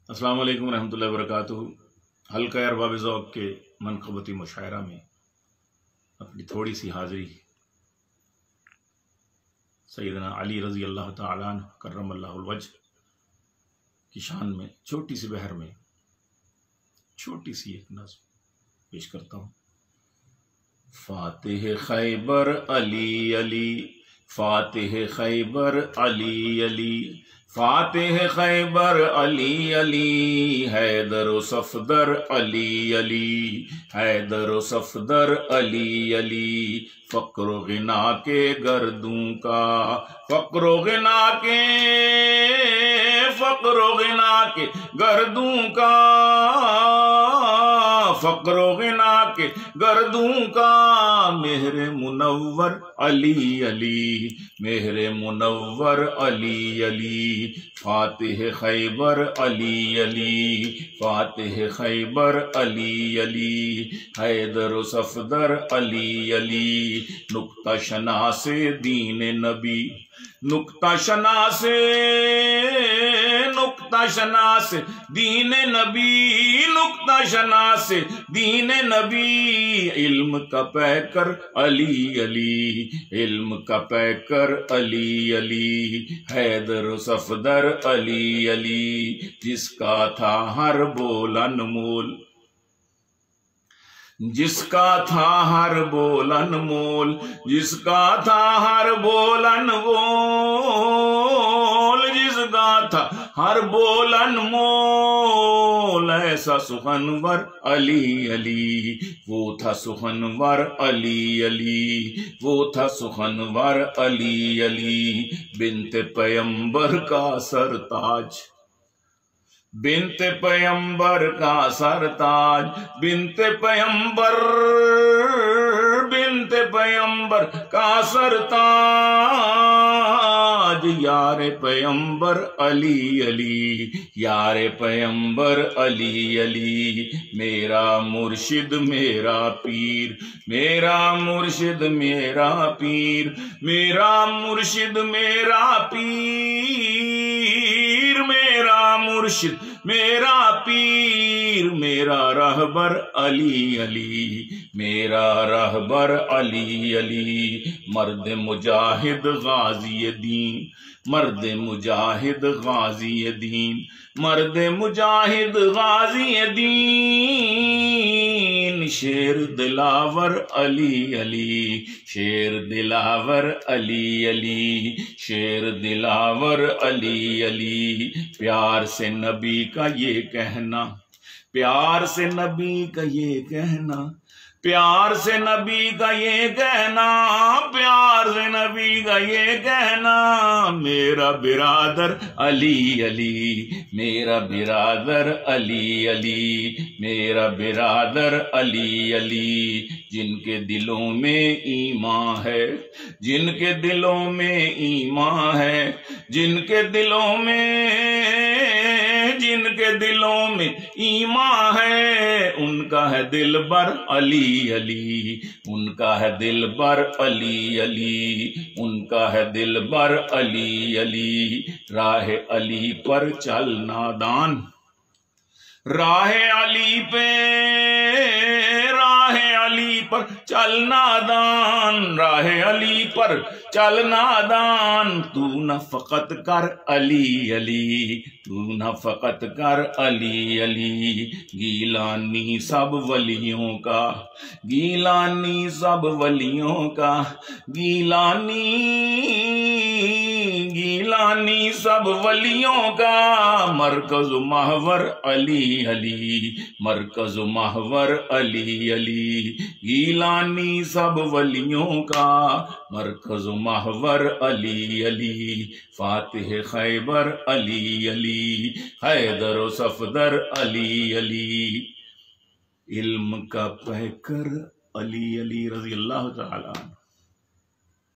السلام علیکم ورحمۃ اللہ وبرکاتہ۔ حلقہ ارباب ذوق کے منقبتی مشاعرہ میں اپنی تھوڑی سی حاضری سیدنا علی رضی اللہ تعالیٰ عنہ کرم اللہ الوجہ کی شان میں چھوٹی سی بحر میں چھوٹی سی ایک نظم پیش کرتا ہوں۔ فاتح خیبر علی علی، فاتح خیبر علی علی، فاتح خیبر علی علی، حیدر و صفدر علی علی، حیدر و صفدر علی علی، فقر و غنا کے گردوں کا، فقر و غنا کے، فقر و غنا کے گردوں کا، فقر و غنا کے گردوں کا، مہر منور علی علی، مہر منور علی علی، فاتح خیبر علی علی، فاتح خیبر علی علی، حیدر و صفدر علی علی، نکتہ شناس دین نبی، نکتہ شناس، نکتہ شناس دین نبی، نکتہ شناس دین نبی، علم کا پیکر علی علی، علم کا پیکر علی علی، حیدر و صفدر علی علی، جس کا تھا ہر بول انمول، جس کا تھا ہر بول انمول، جس کا تھا ہر بول انمول، جس کا تھا ہر بول انمول، ایسا سخنور علی علی، وہ تھا سخنور علی علی، وہ تھا سخنور علی علی، بنت پیمبر کا سرتاج، بنت پیمبر کا سرتاج، بنت پیمبر، بنت پیمبر کا سرتاج، یار پیمبر علی علی، یار پیمبر علی علی، میرا مرشد میرا پیر، میرا مرشد میرا پیر، میرا مرشد میرا پیر، میرا مرشد میرا پیر، میرا رہبر علی علی، میرا رہبر علی علی، مرد مجاہد غازی دین، مرد مجاہد غازی دین، مرد مجاہد غازی دین، شیر دلاور علی علی، شیر دلاور علی علی، شیر دلاور علی علی، پیار سے نبی کا یہ کہنا، پیار سے نبی کا یہ کہنا، پیار سے نبی کا یہ کہنا، پیار سے نبی کا یہ کہنا، میرا برادر علی علی، میرا برادر علی علی، میرا برادر علی علی، جن کے دلوں میں ایمان ہے، جن کے دلوں میں ایمان ہے، جن کے دلوں میں، جن کے دلوں میں ایمان ہے، ان کا ہے دل بر علی علی، ان کا ہے دل بر علی علی، ان کا ہے دل بر علی علی، راہ علی پر چل نادان، راہ علی پہ، راہ علی پر چل نادان، راہ علی پر چل نادان، تو نہ فقط کر علی علی، تو نہ فقط کر علی علی، گیلانی سب ولیوں کا، گیلانی سب ولیوں کا، گیلانی، گیلانی سب ولیوں کا، مرکز و محور علی علی، مرکز و محور علی علی، گیلانی سب ولیوں کا، مرکز و محور علی علی، فاتح خیبر علی علی، حیدر و صفدر علی علی، علم کا پیکر علی علی رضی اللہ تعالیٰ عنہ۔